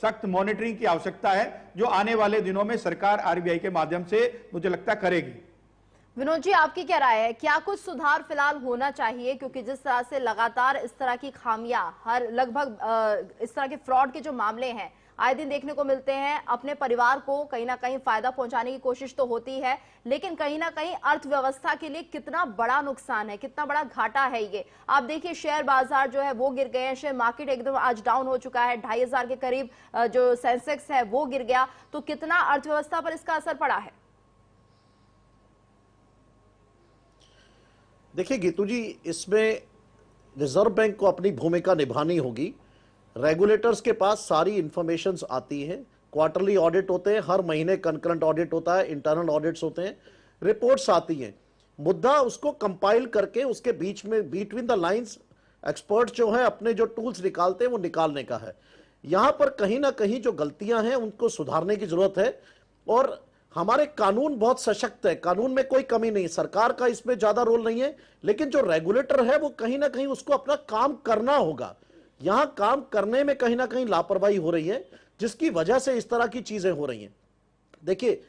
सख्त मॉनिटरिंग की आवश्यकता है, जो आने वाले दिनों में सरकार आरबीआई के माध्यम से मुझे लगता करेगी। विनोद जी, आपकी क्या राय है? क्या कुछ सुधार फिलहाल होना चाहिए? क्योंकि जिस तरह से लगातार इस तरह की खामियां, हर लगभग इस तरह के फ्रॉड के जो मामले हैं आए दिन देखने को मिलते हैं, अपने परिवार को कहीं ना कहीं फायदा पहुंचाने की कोशिश तो होती है, लेकिन कहीं ना कहीं अर्थव्यवस्था के लिए कितना बड़ा नुकसान है, कितना बड़ा घाटा है ये। आप देखिए, शेयर बाजार जो है वो गिर गए हैं, शेयर मार्केट एकदम आज डाउन हो चुका है, 2500 के करीब जो सेंसेक्स है वो गिर गया। तो कितना अर्थव्यवस्था पर इसका असर पड़ा है? देखिए गीतू जी, इसमें रिजर्व बैंक को अपनी भूमिका निभानी होगी। रेगुलेटर्स के पास सारी इंफॉर्मेशंस आती है, क्वार्टरली ऑडिट होते हैं, हर महीने कंकरेंट ऑडिट होता है, इंटरनल ऑडिट्स होते हैं, रिपोर्ट्स आती हैं। मुद्दा उसको कंपाइल करके उसके बीच में बिटवीन द लाइंस एक्सपर्ट जो है अपने जो टूल्स निकालते हैं वो निकालने का है। यहां पर कहीं ना कहीं जो गलतियां हैं उनको सुधारने की जरूरत है। और हमारे कानून बहुत सशक्त है, कानून में कोई कमी नहीं, सरकार का इसमें ज्यादा रोल नहीं है, लेकिन जो रेगुलेटर है वो कहीं ना कहीं उसको अपना काम करना होगा। यहां काम करने में कहीं ना कहीं लापरवाही हो रही है, जिसकी वजह से इस तरह की चीजें हो रही हैं। देखिए,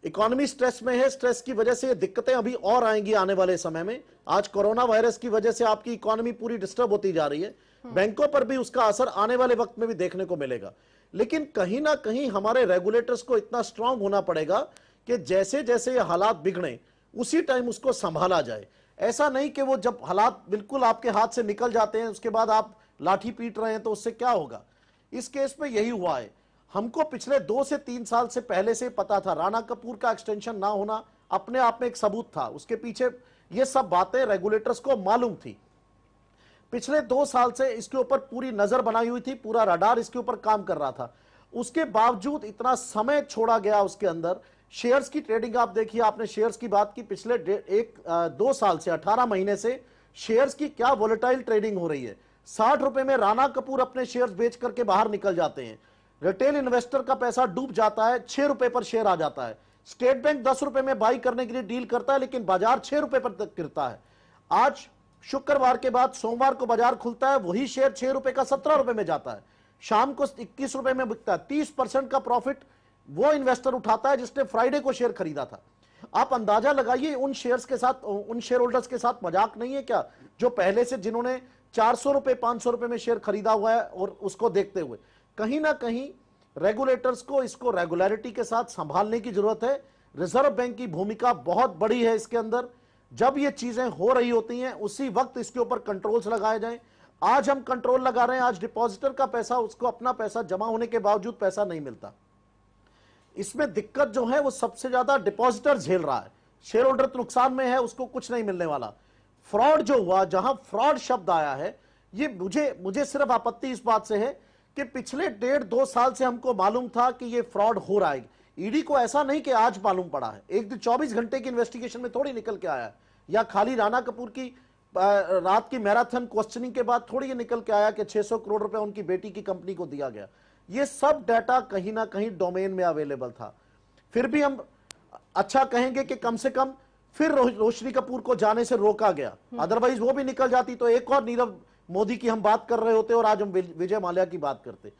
इकोनॉमी स्ट्रेस में है, स्ट्रेस की वजह से ये दिक्कतें अभी और आएंगी आने वाले समय में। आज कोरोना वायरस की वजह से आपकी इकोनॉमी पूरी डिस्टर्ब होती जा रही है, बैंकों पर भी उसका असर आने वाले वक्त में भी देखने को मिलेगा। लेकिन कहीं ना कहीं हमारे रेगुलेटर्स को इतना स्ट्रांग होना पड़ेगा कि जैसे जैसे ये हालात बिगड़े उसी टाइम उसको संभाला जाए। ऐसा नहीं कि वो जब हालात बिल्कुल आपके हाथ से निकल जाते हैं उसके बाद आप लाठी पीट रहे हैं तो उससे क्या होगा। इस केस में यही हुआ है। हमको पिछले 2 से 3 साल से पहले से पता था, राणा कपूर का एक्सटेंशन ना होना अपने आप में एक सबूत था, उसके पीछे ये सब बातें रेगुलेटर्स को मालूम थी। पिछले 2 साल से इसके ऊपर पूरी नजर बनाई हुई थी, पूरा रडार इसके ऊपर काम कर रहा था। उसके बावजूद इतना समय छोड़ा गया उसके अंदर। शेयर्स की ट्रेडिंग आप देखिए, आपने शेयर्स की बात की, पिछले 2 साल से 18 महीने से शेयर्स की क्या वोलेटाइल ट्रेडिंग हो रही है। 60 रुपए में राणा कपूर अपने शेयर्स बेच करके बाहर निकल जाते हैं, रिटेल इन्वेस्टर का पैसा डूब जाता है, 6 रुपए पर शेयर आ जाता है। स्टेट बैंक 10 रुपए में बाई करने के लिए डील करता है, लेकिन बाजार 6 रुपए पर तक गिरता है। आज शुक्रवार के बाद सोमवार को बाजार खुलता है, वही शेयर 6 रुपए का 17 रुपए में जाता है, शाम को 21 रुपए में बिकता है। 30% का प्रॉफिट वो इन्वेस्टर उठाता है जिसने फ्राइडे को शेयर खरीदा था। आप अंदाजा लगाइए, उन शेयर्स के साथ, उन शेयर होल्डर्स के साथ मजाक नहीं है क्या, जो पहले से जिन्होंने 400 रुपए 500 रुपए में शेयर खरीदा हुआ है। और उसको देखते हुए कहीं ना कहीं रेगुलेटर्स को इसको रेगुलरिटी के साथ संभालने की जरूरत है। रिजर्व बैंक की भूमिका बहुत बड़ी है इसके अंदर। जब ये चीजें हो रही होती हैं उसी वक्त इसके ऊपर कंट्रोल्स लगाए जाएं। आज हम कंट्रोल लगा रहे हैं, आज डिपॉजिटर का पैसा, उसको अपना पैसा जमा होने के बावजूद पैसा नहीं मिलता। इसमें दिक्कत जो है वो सबसे ज्यादा डिपॉजिटर झेल रहा है, शेयर होल्डर तो नुकसान में है, उसको कुछ नहीं मिलने वाला। फ्रॉड जो हुआ, जहां फ्रॉड शब्द आया है, ये मुझे सिर्फ आपत्ति इस बात से है कि पिछले 1.5-2 साल से हमको मालूम था कि ये फ्रॉड हो रहा है। ईडी को ऐसा नहीं कि आज मालूम पड़ा है, एक दिन 24 घंटे की इन्वेस्टिगेशन में थोड़ी निकल के आया है, या खाली राणा कपूर की रात की मैराथन क्वेश्चनिंग के बाद थोड़ी ये निकल के आया कि 600 करोड़ रुपए उनकी बेटी की कंपनी को दिया गया। ये सब डाटा कहीं ना कहीं डोमेन में अवेलेबल था। फिर भी हम अच्छा कहेंगे कि कम से कम फिर रोशनी कपूर को जाने से रोका गया, अदरवाइज वो भी निकल जाती तो एक और नीरव मोदी की हम बात कर रहे होते और आज हम विजय माल्या की बात करते।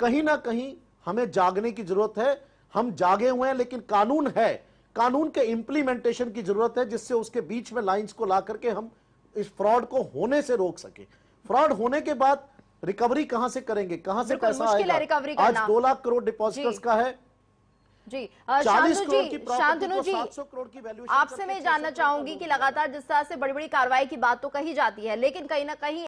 कहीं ना कहीं हमें जागने की जरूरत है। हम जागे हुए हैं, लेकिन कानून है, कानून के इंप्लीमेंटेशन की जरूरत है, जिससे उसके बीच में लाइंस को ला करके हम इस फ्रॉड को होने से रोक सके। फ्रॉड होने के बाद रिकवरी कहां से करेंगे, कहां से पैसा आएगा। आज 2 लाख करोड़ डिपॉजिटर्स का है जी। 40 करोड़ की शांतनु जी, 700 करोड़ की वैल्यूएशन आपसे मैं जानना चाहूंगी कि लगातार जिस तरह से बड़ी बड़ी कार्रवाई की बात तो कही जाती है, लेकिन कहीं ना कहीं